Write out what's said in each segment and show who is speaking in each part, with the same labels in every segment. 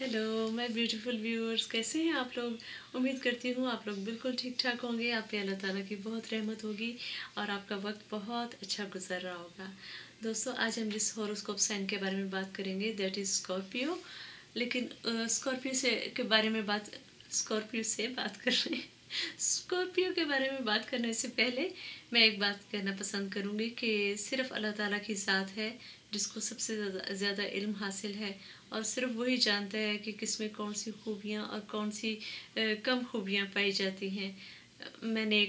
Speaker 1: Hello my beautiful viewers, कैसे हैं आप लोग। उम्मीद करती हूँ आप लोग बिल्कुल ठीक ठाक होंगे। आप पे अल्लाह ताला की बहुत रहमत होगी और आपका वक्त बहुत अच्छा गुजर रहा होगा। दोस्तों, आज हम जिस हॉरोस्कोप साइन के बारे में बात करेंगे दैट इज़ स्कॉर्पियो। लेकिन स्कॉर्पियो से बात कर रहे हैं। स्कॉर्पियो के बारे में बात करने से पहले मैं एक बात कहना पसंद करूँगी कि सिर्फ अल्लाह ताला की ज़ात है जिसको सबसे ज़्यादा इल्म हासिल है और सिर्फ वही जानता है कि किस में कौन सी खूबियाँ और कौन सी कम खूबियाँ पाई जाती हैं। मैंने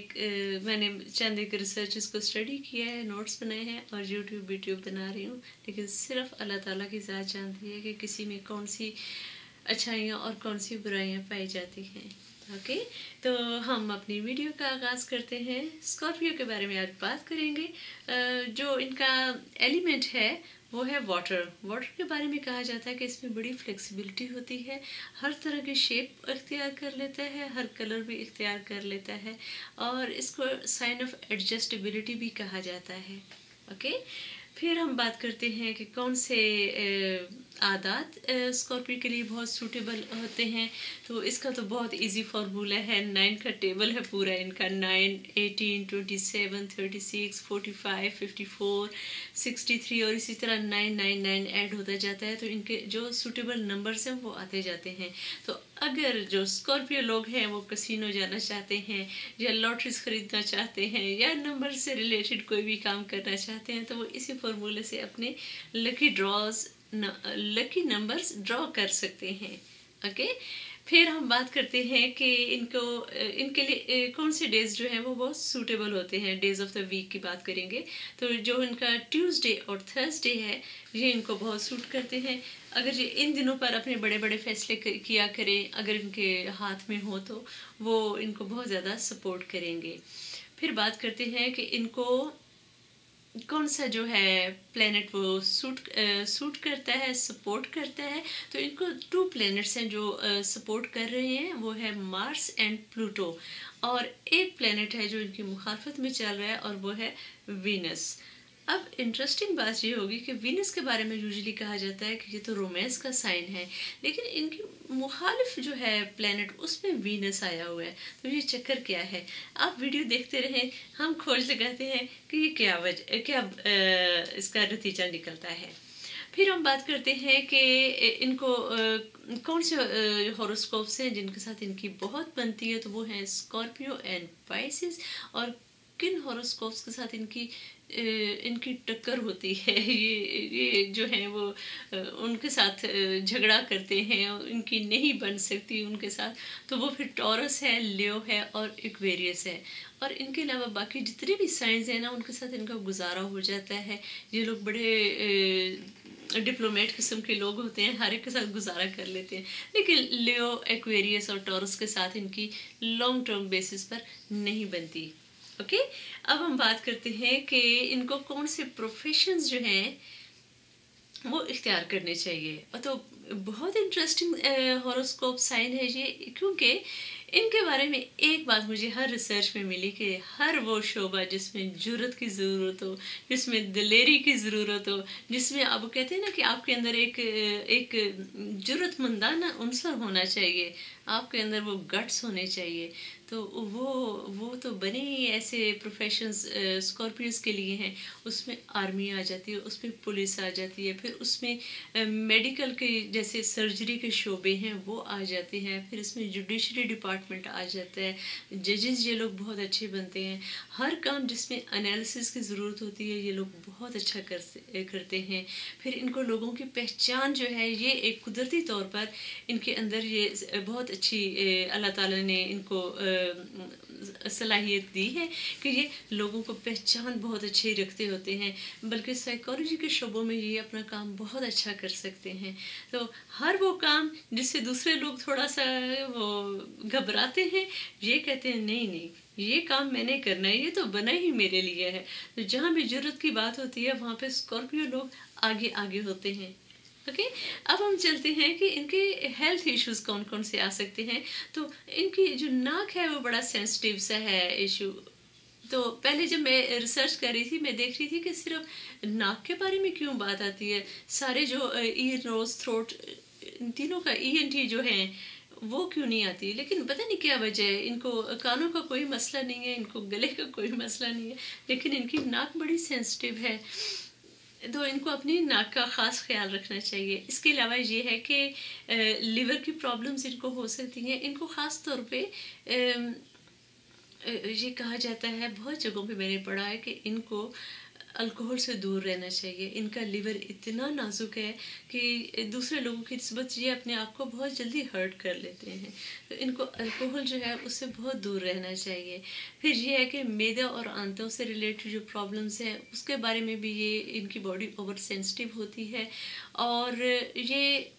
Speaker 1: चंद एक रिसर्चेस को स्टडी किया है, नोट्स बनाए हैं और यूट्यूब बना रही हूँ। लेकिन सिर्फ अल्लाह ताला की ज़ात जानती है कि किसी में कौन सी अच्छाइयाँ और कौन सी बुराइयाँ पाई जाती हैं। ओके, तो हम अपनी वीडियो का आगाज़ करते हैं। स्कॉर्पियो के बारे में आज बात करेंगे। जो इनका एलिमेंट है वो है वाटर। वाटर के बारे में कहा जाता है कि इसमें बड़ी फ्लेक्सिबिलिटी होती है, हर तरह की शेप इख्तियार कर लेता है, हर कलर भी इख्तियार कर लेता है और इसको साइन ऑफ एडजस्टेबिलिटी भी कहा जाता है। ओके, फिर हम बात करते हैं कि कौन से आदात स्कॉर्पियो के लिए बहुत सूटेबल होते हैं। तो इसका तो बहुत इजी फार्मूला है, 9 का टेबल है पूरा इनका। 9, 18, 27, 36, 45, 54, 63 और इसी तरह 999 ऐड होता जाता है। तो इनके जो सूटेबल नंबर्स हैं वो आते जाते हैं। तो अगर जो स्कॉर्पियो लोग हैं वो कसिनो जाना चाहते हैं या लॉटरीज खरीदना चाहते हैं या नंबर से रिलेटेड कोई भी काम करना चाहते हैं तो वो इसी फार्मूले से अपने लकी नंबर्स ड्रॉ कर सकते हैं। ओके, फिर हम बात करते हैं कि इनके लिए कौन से डेज जो हैं वो बहुत सूटेबल होते हैं। डेज ऑफ द वीक की बात करेंगे तो जो इनका ट्यूसडे और थर्सडे है ये इनको बहुत सूट करते हैं। अगर ये इन दिनों पर अपने बड़े बड़े फैसले किया करें, अगर इनके हाथ में हो तो वो इनको बहुत ज़्यादा सपोर्ट करेंगे। फिर बात करते हैं कि इनको कौन सा जो है प्लेनेट वो सूट करता है, सपोर्ट करता है। तो इनको 2 प्लैनेट्स हैं जो सपोर्ट कर रहे हैं, वो है मार्स एंड प्लूटो। और एक प्लेनेट है जो इनकी मुखालफत में चल रहा है और वो है वीनस। अब इंटरेस्टिंग बात ये होगी कि वीनस के बारे में यूजुअली कहा जाता है कि ये तो रोमांस का साइन है, लेकिन इनकी मुखालिफ जो है प्लेनेट उसमें वीनस आया हुआ है। तो ये चक्कर क्या है, आप वीडियो देखते रहें, हम खोज लगाते हैं कि ये क्या इसका नतीजा निकलता है। फिर हम बात करते हैं कि इनको कौन से हॉरोस्कोप्स हैं जिनके साथ इनकी बहुत बनती है। तो वो हैं स्कॉर्पियो एंड पाइसेस। और किन हॉरोस्कोप्स के साथ इनकी टक्कर होती है, ये जो हैं वो उनके साथ झगड़ा करते हैं, इनकी नहीं बन सकती उनके साथ। तो वो फिर टॉरस है, लियो है और एक्वेरियस है। और इनके अलावा बाकी जितने भी साइंस हैं ना उनके साथ इनका गुजारा हो जाता है। ये लोग बड़े डिप्लोमेट किस्म के लोग होते हैं, हर एक के साथ गुजारा कर लेते हैं। लेकिन लियो, एक्वेरियस और टॉरस के साथ इनकी लॉन्ग टर्म बेसिस पर नहीं बनती। ओके, अब हम बात करते हैं कि इनको कौन से प्रोफेशंस जो हैं वो इख्तियार करने चाहिए। तो बहुत इंटरेस्टिंग हॉरोस्कोप साइन है ये, क्योंकि इनके बारे में एक बात मुझे हर रिसर्च में मिली कि हर वो शोबा जिसमें जुर्रत की ज़रूरत हो, जिसमें दिलेरी की ज़रूरत हो, जिसमें आप कहते हैं ना कि आपके अंदर एक जुर्रतमंदाना उनसर होना चाहिए, आपके अंदर वो गट्स होने चाहिए। तो वो तो बने ही ऐसे प्रोफेशंस स्कॉर्पियोस के लिए हैं। उसमें आर्मी आ जाती है, उसमें पुलिस आ जाती है, फिर उसमें मेडिकल के जैसे सर्जरी के शोबे हैं वो आ जाते हैं, फिर इसमें जुडिशरी डिपार्टमेंट आ जाता है, जजेस ये लोग बहुत अच्छे बनते हैं। हर काम जिसमें एनालिसिस की ज़रूरत होती है ये लोग बहुत अच्छा करते हैं। फिर इनको लोगों की पहचान जो है ये एक कुदरती तौर पर इनके अंदर ये बहुत अच्छी अल्लाह ताला ने इनको सलाहियत दी है कि ये लोगों को पहचान बहुत अच्छी रखते होते हैं। बल्कि साइकोलॉजी के शोबों में ये अपना काम बहुत अच्छा कर सकते हैं। तो हर वो काम जिससे दूसरे लोग थोड़ा सा वो घबराते हैं, ये कहते हैं नहीं नहीं ये काम मैंने करना है, ये तो बना ही मेरे लिए है। तो जहाँ भी जरूरत की बात होती है वहाँ पे स्कॉर्पियो लोग आगे आगे होते हैं। ओके, अब हम चलते हैं कि इनके हेल्थ इश्यूज कौन कौन से आ सकते हैं। तो इनकी जो नाक है वो बड़ा सेंसिटिव सा है इशू। तो पहले जब मैं रिसर्च कर रही थी मैं देख रही थी कि सिर्फ नाक के बारे में क्यों बात आती है, सारे जो ईयर, नोज, थ्रोट इन तीनों का ENT जो है वो क्यों नहीं आती, लेकिन पता नहीं क्या वजह है। इनको कानों का कोई मसला नहीं है, इनको गले का कोई मसला नहीं है, लेकिन इनकी नाक बड़ी सेंसिटिव है, तो इनको अपनी नाक का ख़ास ख्याल रखना चाहिए। इसके अलावा ये है कि लिवर की प्रॉब्लम्स इनको हो सकती हैं। इनको ख़ास तौर पे ये कहा जाता है, बहुत जगहों पे मैंने पढ़ा है कि इनको अल्कोहल से दूर रहना चाहिए। इनका लिवर इतना नाजुक है कि दूसरे लोगों की निस्बत ये अपने आप को बहुत जल्दी हर्ट कर लेते हैं, तो इनको अल्कोहल जो है उससे बहुत दूर रहना चाहिए। फिर ये है कि मैदा और आंतों से रिलेटेड जो प्रॉब्लम्स हैं उसके बारे में भी ये इनकी बॉडी ओवर सेंसिटिव होती है, और ये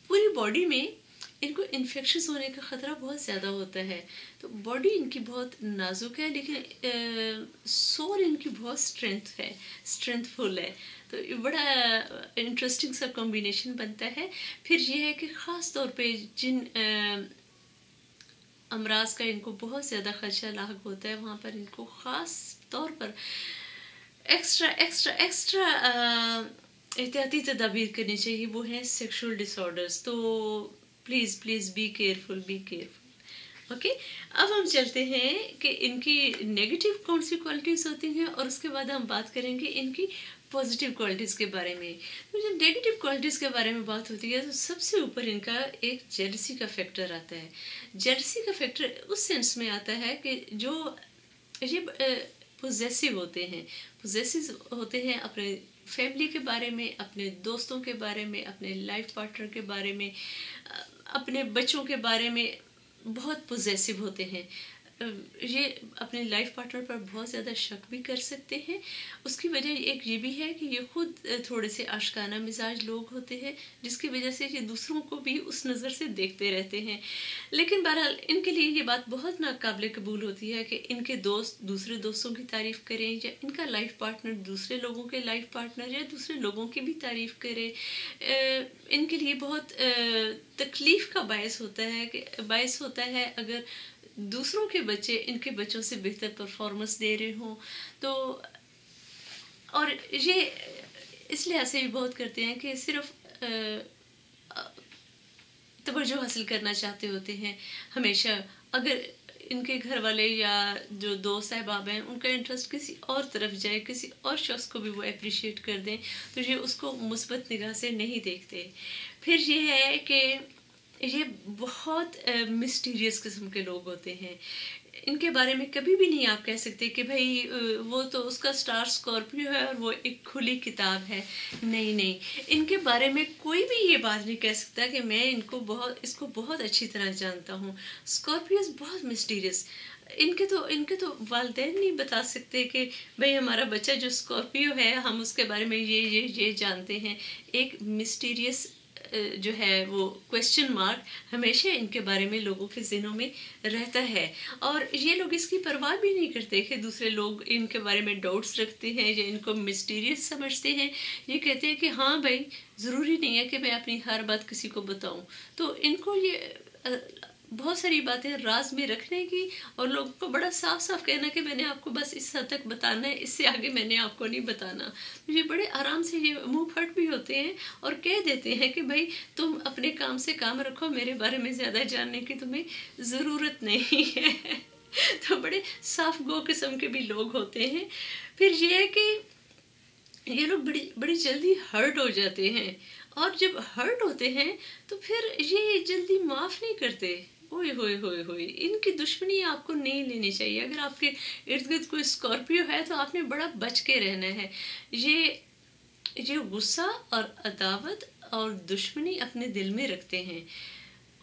Speaker 1: पूरी बॉडी में इनको इन्फेक्शन होने का ख़तरा बहुत ज़्यादा होता है। तो बॉडी इनकी बहुत नाजुक है, लेकिन सोल इनकी बहुत स्ट्रेंथफुल है। तो ये बड़ा इंटरेस्टिंग सा कॉम्बिनेशन बनता है। फिर ये है कि ख़ास तौर पे जिन अमराज का इनको बहुत ज़्यादा खदशा लाहक होता है, वहाँ पर इनको ख़ास तौर पर एक्स्ट्रा एहतियाती तदाबीर करनी चाहिए, वो हैं सेक्शुअल डिसऑर्डर्स। तो प्लीज़ बी केयरफुल। ओके, अब हम चलते हैं कि इनकी नेगेटिव कौन सी क्वालिटीज़ होती हैं, और उसके बाद हम बात करेंगे इनकी पॉजिटिव क्वालिटीज़ के बारे में। तो जब नेगेटिव क्वालिटीज़ के बारे में बात होती है तो सबसे ऊपर इनका एक जेलसी का फैक्टर आता है। जेलसी का फैक्टर उस सेंस में आता है कि जो ये पोजेसिव होते हैं अपने फैमिली के बारे में, अपने दोस्तों के बारे में, अपने लाइफ पार्टनर के बारे में, अपने बच्चों के बारे में बहुत पोजेसिव होते हैं। ये अपने लाइफ पार्टनर पर बहुत ज़्यादा शक भी कर सकते हैं। उसकी वजह एक ये भी है कि ये खुद थोड़े से आशिकाना मिजाज लोग होते हैं, जिसकी वजह से ये दूसरों को भी उस नज़र से देखते रहते हैं। लेकिन बहरहाल इनके लिए ये बात बहुत नाकाबिल कबूल होती है कि इनके दोस्त दूसरे दोस्तों की तारीफ़ करें, या इनका लाइफ पार्टनर दूसरे लोगों के लाइफ पार्टनर या दूसरे लोगों की भी तारीफ़ करे। इनके लिए बहुत तकलीफ़ का बायस होता है अगर दूसरों के बच्चे इनके बच्चों से बेहतर परफॉर्मेंस दे रहे हों। तो और ये इस लिहाज से भी बहुत करते हैं कि सिर्फ तवज्जो हासिल करना चाहते होते हैं हमेशा। अगर इनके घर वाले या जो दोस्त अहबाब हैं उनका इंटरेस्ट किसी और तरफ जाए, किसी और शख्स को भी वो अप्रिशिएट कर दें, तो ये उसको मुस्बत निगाह से नहीं देखते। फिर ये है कि ये बहुत मिस्टीरियस किस्म के लोग होते हैं। इनके बारे में कभी भी नहीं आप कह सकते कि भाई वो तो उसका स्टार स्कॉर्पियो है और वो एक खुली किताब है। नहीं, इनके बारे में कोई भी ये बात नहीं कह सकता कि मैं इसको बहुत अच्छी तरह जानता हूँ। स्कॉर्पियोज बहुत मिस्टीरियस। इनके तो वालिदैन नहीं बता सकते कि भाई हमारा बच्चा जो स्कॉर्पियो है हम उसके बारे में ये जानते हैं। एक मिस्टीरियस जो है वो क्वेश्चन मार्क हमेशा इनके बारे में लोगों के ज़हनों में रहता है, और ये लोग इसकी परवाह भी नहीं करते कि दूसरे लोग इनके बारे में डाउट्स रखते हैं या इनको मिस्टीरियस समझते हैं। ये कहते हैं कि हाँ भाई, ज़रूरी नहीं है कि मैं अपनी हर बात किसी को बताऊं। तो इनको ये बहुत सारी बातें राज में रखने की और लोगों को बड़ा साफ साफ कहना कि मैंने आपको बस इस हद तक बताना है, इससे आगे मैंने आपको नहीं बताना। ये बड़े आराम से ये मुंह फट भी होते हैं और कह देते हैं कि भाई तुम अपने काम से काम रखो, मेरे बारे में ज़्यादा जानने की तुम्हें ज़रूरत नहीं है। तो बड़े साफ गो किस्म के भी लोग होते हैं। फिर ये है कि ये लोग बड़ी जल्दी हर्ट हो जाते हैं, और जब हर्ट होते हैं तो फिर ये जल्दी माफ़ नहीं करते। ओए होए, इनकी दुश्मनी आपको नहीं लेनी चाहिए। अगर आपके इर्द गिर्द कोई स्कॉर्पियो है तो आपने बड़ा बच के रहना है। ये गुस्सा और अदावत और दुश्मनी अपने दिल में रखते हैं।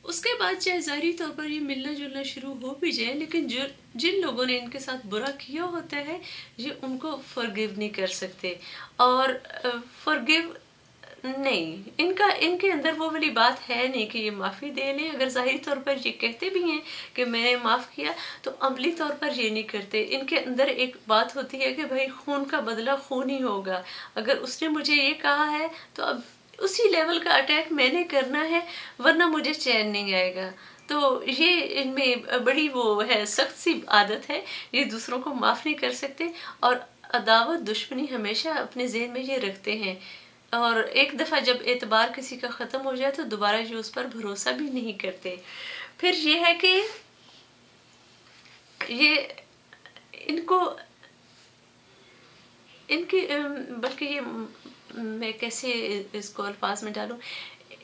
Speaker 1: उसके बाद चाहे ज़ाहिरी तौर पर ये मिलना जुलना शुरू हो भी जाए, लेकिन जिन लोगों ने इनके साथ बुरा किया होता है ये उनको फॉरगिव नहीं कर सकते। और फॉरगिव नहीं, इनके अंदर वो वाली बात है नहीं कि ये माफ़ी दे लें। अगर ज़ाहिरी तौर पर ये कहते भी हैं कि मैंने माफ़ किया, तो अमली तौर पर ये नहीं करते। इनके अंदर एक बात होती है कि भाई खून का बदला खून ही होगा। अगर उसने मुझे ये कहा है तो अब उसी लेवल का अटैक मैंने करना है, वरना मुझे चैन नहीं आएगा। तो ये इनमें बड़ी वो है, सख्त सी आदत है। ये दूसरों को माफ़ नहीं कर सकते और अदावत दुश्मनी हमेशा अपने ज़हन में ये रखते हैं। اور ایک دفعہ جب اعتبار کسی کا ختم ہو جائے تو دوبارہ جو اس پر بھروسہ بھی نہیں کرتے. پھر یہ ہے کہ یہ ان کو ان کی بلکہ یہ میں کیسے اس کو الفاظ میں ڈالوں،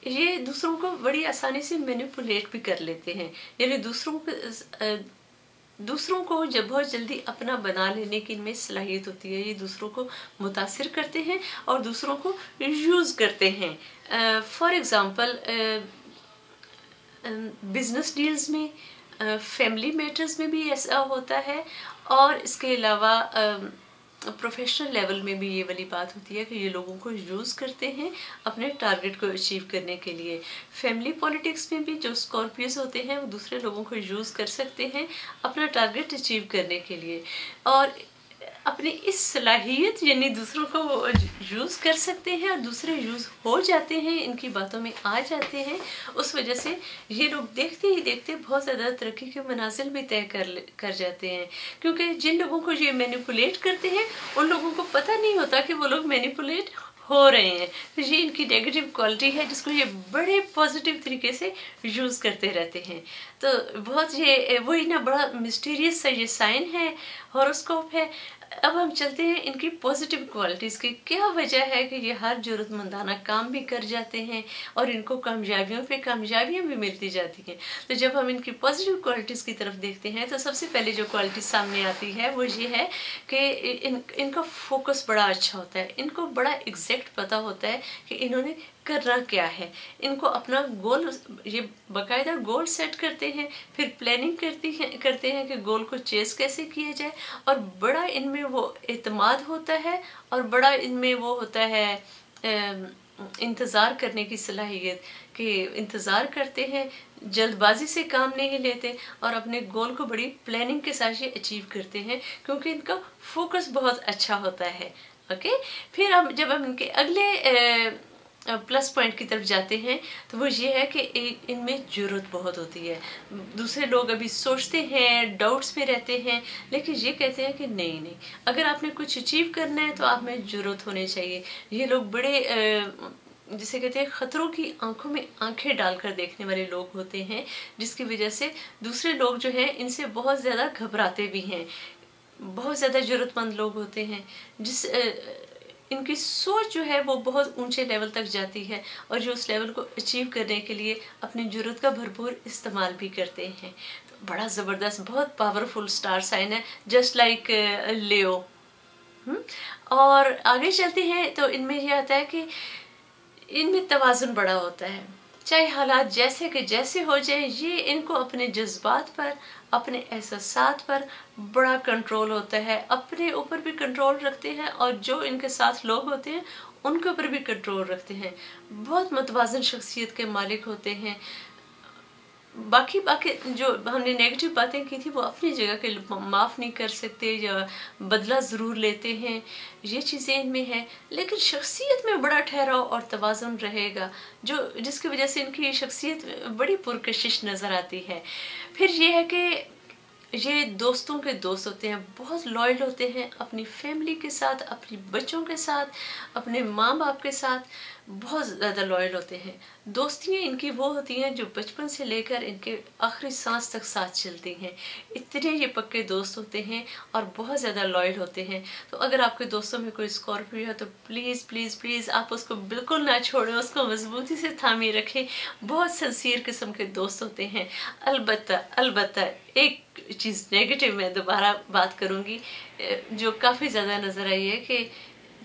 Speaker 1: یہ دوسروں کو بڑی آسانی سے مینیپولیٹ بھی کر لیتے ہیں. یعنی دوسروں کو جب بہت جلدی اپنا بنا لینے کی ان میں صلاحیت ہوتی ہے. یہ دوسروں کو متاثر کرتے ہیں اور دوسروں کو یوز کرتے ہیں. فار ایگزامپل بزنس ڈیلز میں، فیملی میٹرز میں بھی ایسا ہوتا ہے، اور اس کے علاوہ پروفیشنل لیول میں بھی یہ والی بات ہوتی ہے کہ یہ لوگوں کو یوز کرتے ہیں اپنے ٹارگٹ کو اچیو کرنے کے لیے. فیملی پولیٹکس میں بھی جو اسکارپیوز ہوتے ہیں وہ دوسرے لوگوں کو یوز کر سکتے ہیں اپنا ٹارگٹ اچیو کرنے کے لیے، اور اپنی اس صلاحیت یعنی دوسروں کو یوز کر سکتے ہیں اور دوسرے یوز ہو جاتے ہیں، ان کی باتوں میں آ جاتے ہیں. اس وجہ سے یہ لوگ دیکھتے ہی دیکھتے بہت زیادہ ترقی کے منازل بھی طے کر جاتے ہیں، کیونکہ جن لوگوں کو یہ مینیپولیٹ کرتے ہیں ان لوگوں کو پتہ نہیں ہوتا کہ وہ لوگ مینیپولیٹ ہو رہے ہیں. یہ ان کی نیگیٹو کوالٹی ہے جس کو یہ بڑے پازیٹیو طریقے سے یوز کرتے رہتے ہیں. تو بہت یہ وہی نا بڑا مسٹیریس سا یہ سائن ہے، ہاروسکوپ ہے. اب ہم چلتے ہیں ان کی پازیٹیو کوالٹیز کی. کیا وجہ ہے کہ یہ ہر ضرورت مندانہ کام بھی کر جاتے ہیں اور ان کو کامیابیوں پہ کامیابیاں بھی ملتی جاتی ہیں. تو جب ہم ان کی پازیٹیو کوالٹیز کی طرف دیکھتے ہیں تو سب سے پہلے جو کوالٹی سامنے آتی ہے وہ یہ ہے کہ ان کا فوکس بڑا اچھا ہوتا ہے. ان کو بڑا ایگزیکٹ پتہ ہوتا ہے کہ انہوں نے کرنا کیا ہے. ان کو اپنا گول، یہ باقاعدہ گول سیٹ کرتے ہیں، پھر پلاننگ کرتے ہیں کہ گول کو چیز کیسے کیا جائے، اور بڑا ان میں وہ اعتماد ہوتا ہے اور بڑا ان میں وہ ہوتا ہے انتظار کرنے کی صلاحیت، کہ انتظار کرتے ہیں، جلد بازی سے کام نہیں لیتے اور اپنے گول کو بڑی پلاننگ کے ساتھ یہ اچیو کرتے ہیں کیونکہ ان کا فوکس بہت اچھا ہوتا ہے. اوکے. پھر جب ہم ان کے اگلے پلس پوائنٹ کی طرف جاتے ہیں تو وہ یہ ہے کہ ان میں جرأت بہت ہوتی ہے. دوسرے لوگ ابھی سوچتے ہیں، ڈاؤٹس میں رہتے ہیں، لیکن یہ کہتے ہیں کہ نہیں، اگر آپ نے کچھ اچیو کرنا ہے تو آپ میں جرأت ہونی چاہیے. یہ لوگ بڑے جسے کہتے ہیں خطروں کی آنکھوں میں آنکھیں ڈال کر دیکھنے والے لوگ ہوتے ہیں، جس کی وجہ سے دوسرے لوگ جو ہیں ان سے بہت زیادہ گھبراتے بھی ہیں. بہت زیادہ جرأت مند لوگ ہوتے ہیں، ان کی سوچ جو ہے وہ بہت اونچے لیول تک جاتی ہے اور جو اس لیول کو اچیو کرنے کے لیے اپنی جرأت کا بھرپور استعمال بھی کرتے ہیں. تو بڑا زبردست، بہت پاورفل سٹار سائن ہے، جسٹ لائک لیو. اور آگے چلتے ہیں تو ان میں یہ آتا ہے کہ ان میں توازن بڑا ہوتا ہے. چاہے حالات جیسے کہ جیسے ہو جائیں، یہ ان کو اپنے جذبات پر، اپنے احساسات پر بڑا کنٹرول ہوتا ہے. اپنے اوپر بھی کنٹرول رکھتے ہیں اور جو ان کے ساتھ لوگ ہوتے ہیں ان کے اوپر بھی کنٹرول رکھتے ہیں. بہت متوازن شخصیت کے مالک ہوتے ہیں. باقی جو ہم نے نیگیٹو باتیں کی تھی وہ اپنی جگہ کے معاف نہیں کر سکتے یا بدلہ ضرور لیتے ہیں، یہ چیزیں ان میں ہیں، لیکن شخصیت میں بڑا ٹھہراؤ اور توازن رہے گا جس کی وجہ سے ان کی شخصیت بڑی پرکشش نظر آتی ہے. پھر یہ ہے کہ یہ دوستوں کے دوست ہوتے ہیں، بہت لائل ہوتے ہیں اپنی فیملی کے ساتھ، اپنی بچوں کے ساتھ، اپنے ماں باپ کے ساتھ بہت زیادہ لائل ہوتے ہیں. دوستیاں ان کی وہ ہوتی ہیں جو بچپن سے لے کر ان کے آخری سانس تک ساتھ چلتی ہیں. اتنے یہ پکے دوست ہوتے ہیں اور بہت زیادہ لائل ہوتے ہیں. تو اگر آپ کے دوستوں میں کوئی اسکارپیو ہے تو پلیز پلیز پلیز آپ اس کو بالکل نہ چھوڑیں، اس کو مضبوطی سے تھامے رکھیں. بہت سنسیئر قسم کے دوست ہوتے ہیں. البتہ ایک چیز نیگیٹو میں دوبارہ بات کروں گی جو کافی زیادہ نظر آئی ہے کہ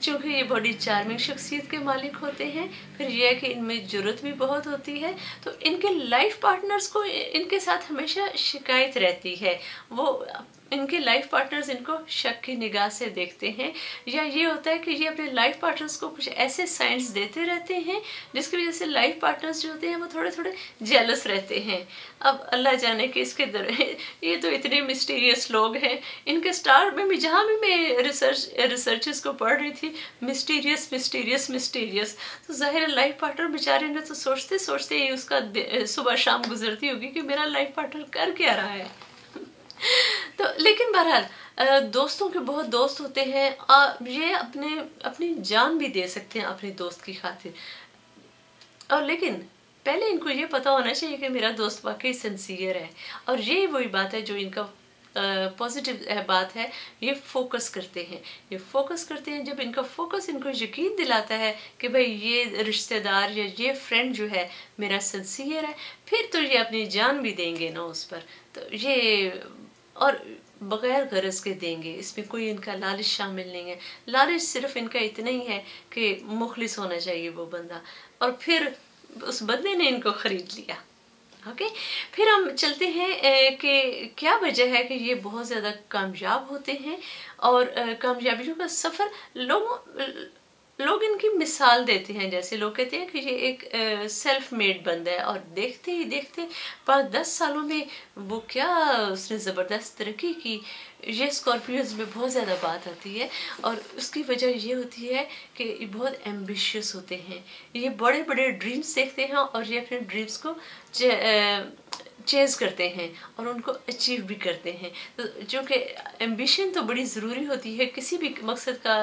Speaker 1: چونکہ یہ بڑی چارمنگ شخصیت کے مالک ہوتے ہیں، پھر یہ ہے کہ ان میں جرأت بھی بہت ہوتی ہے. تو ان کے لائف پارٹنرز کو ان کے ساتھ ہمیشہ شکایت رہتی ہے. وہ ان کے لائف پارٹنرز ان کو شک کی نگاہ سے دیکھتے ہیں، یا یہ ہوتا ہے کہ یہ اپنے لائف پارٹنرز کو کچھ ایسے سائنس دیتے رہتے ہیں جس کی وجہ سے لائف پارٹنرز جو ہوتے ہیں وہ تھوڑے تھوڑے جیلس رہتے ہیں. اب اللہ جانے کہ اس کے یہ تو اتنے مسٹیریس لوگ ہیں. ان کے سٹار میں بھی جہاں بھی میں ریسرچز کو پڑھ رہی تھی، مسٹیریس مسٹیریس مسٹیریس، تو ظاہر لائف پارٹنر بیچارے نے تو سوچتے سوچتے ہی اس کا صبح شام گزرتی ہوگی کہ میرا لائف پارٹنر کر کیا رہا ہے. تو لیکن بہرحال दोस्तों के बहुत दोस्त होते हैं, ये अपनी जान भी दे सकते हैं अपने दोस्त की खातिर। और लेकिन पहले इनको ये पता होना चाहिए कि मेरा दोस्त वाकई सिंसियर है। और ये वही बात है जो इनका पॉजिटिव बात है, ये फोकस करते हैं। ये फोकस करते हैं, जब इनका फोकस इनको यकीन दिलाता है कि भाई ये रिश्तेदार या ये फ्रेंड जो है मेरा सिंसियर है, फिर तो ये अपनी जान भी देंगे ना उस पर। तो ये और बगैर गरज के देंगे, इसमें कोई इनका लालच शामिल नहीं है। लालच सिर्फ इनका इतना ही है कि मुखलिस होना चाहिए वो बंदा, और फिर उस बंदे ने इनको खरीद लिया। ओके, फिर हम चलते हैं कि क्या वजह है कि ये बहुत ज़्यादा कामयाब होते हैं, और कामयाबियों का सफ़र लोग इनकी मिसाल देते हैं। जैसे लोग कहते हैं कि ये एक सेल्फ मेड बंदा है, और देखते ही देखते 5-10 सालों में वो क्या उसने ज़बरदस्त तरक्की की। ये स्कॉर्पियोज में बहुत ज़्यादा बात आती है, और उसकी वजह ये होती है कि ये बहुत एम्बिशियस होते हैं। ये बड़े बड़े ड्रीम्स देखते हैं, और ये अपने ड्रीम्स को चेज करते हैं और उनको अचीव भी करते हैं। तो जो कि एम्बिशन तो बड़ी ज़रूरी होती है किसी भी मकसद का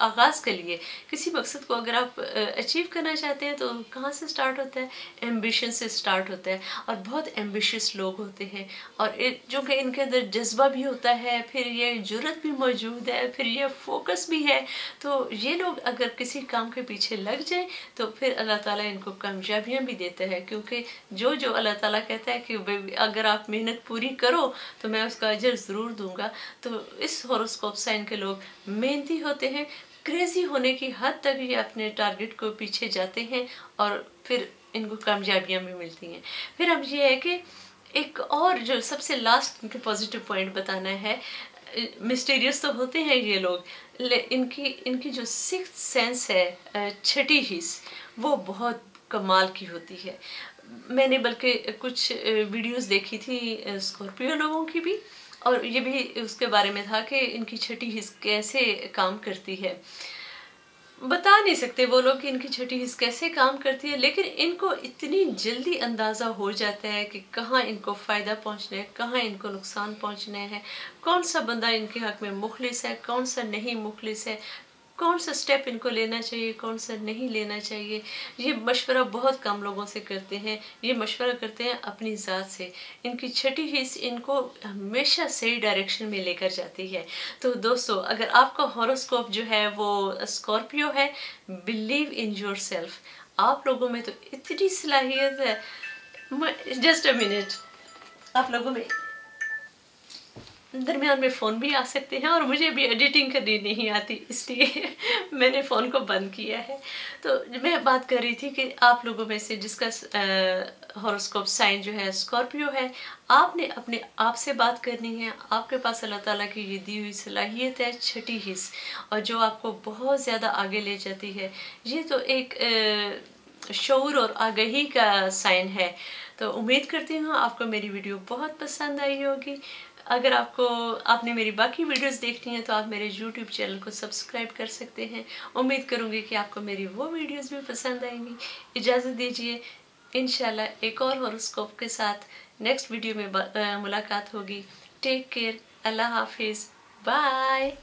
Speaker 1: आगाज़ के लिए। किसी मकसद को अगर आप अचीव करना चाहते हैं तो कहाँ से स्टार्ट होता है? एम्बिशन से स्टार्ट होता है। और बहुत एम्बिशियस लोग होते हैं, और जो कि इनके अंदर जज्बा भी होता है, फिर ये जुर्रत भी मौजूद है, फिर ये फोकस भी है। तो ये लोग अगर किसी काम के पीछे लग जाए तो फिर अल्लाह ताला इनको कामयाबियाँ भी देता है, क्योंकि जो अल्लाह ताला कहता है कि अगर आप मेहनत पूरी करो तो मैं उसका अजर ज़रूर दूंगा। तो इस हॉरोस्कोप साइन के लोग मेहनती होते हैं, क्रेजी होने की हद तक ये अपने टारगेट को पीछे जाते हैं, और फिर इनको कामयाबियाँ भी मिलती हैं। फिर अब ये है कि एक और जो सबसे लास्ट इनके पॉजिटिव पॉइंट बताना है, मिस्टीरियस तो होते हैं ये लोग, इनकी जो सिक्स्थ सेंस है, छठी हिस्स, वो बहुत कमाल की होती है। मैंने बल्कि कुछ वीडियोस देखी थी स्कॉर्पियो लोगों की भी, और ये भी उसके बारे में था कि इनकी छठी हिस्स कैसे काम करती है। बता नहीं सकते वो लोग कि इनकी छठी हिस्स कैसे काम करती है, लेकिन इनको इतनी जल्दी अंदाज़ा हो जाता है कि कहाँ इनको फ़ायदा पहुँचना है, कहाँ इनको नुकसान पहुँचना है, कौन सा बंदा इनके हक़ में मुखलिस है, कौन सा नहीं मुखलिस है, कौन सा स्टेप इनको लेना चाहिए, कौन सा नहीं लेना चाहिए। ये मशवरा बहुत कम लोगों से करते हैं, ये मशवरा करते हैं अपनी ज़ात से। इनकी छठी हिस्स इनको हमेशा सही डायरेक्शन में लेकर जाती है। तो दोस्तों, अगर आपका हॉरोस्कोप जो है वो स्कॉर्पियो है, बिलीव इन योर सेल्फ। आप लोगों में तो इतनी सलाहियत है। जस्ट अ मिनट, आप लोगों में दरमियान में फ़ोन भी आ सकते हैं, और मुझे भी एडिटिंग करनी नहीं आती, इसलिए मैंने फ़ोन को बंद किया है। तो मैं बात कर रही थी कि आप लोगों में से जिसका हॉरोस्कोप साइन जो है स्कॉर्पियो है, आपने अपने आप से बात करनी है। आपके पास अल्लाह ताला की ये दी हुई सलाहियत है, छठी हिस्स, और जो आपको बहुत ज़्यादा आगे ले जाती है। ये तो एक शऊर और आगाही का साइन है। तो उम्मीद करती हूँ आपको मेरी वीडियो बहुत पसंद आई होगी। अगर आपने मेरी बाकी वीडियोस देखनी है तो आप मेरे YouTube चैनल को सब्सक्राइब कर सकते हैं। उम्मीद करूँगी कि आपको मेरी वो वीडियोस भी पसंद आएंगी। इजाज़त दीजिए, इंशाल्लाह एक और हॉरोस्कोप के साथ नेक्स्ट वीडियो में मुलाकात होगी। टेक केयर, अल्लाह हाफिज़, बाय।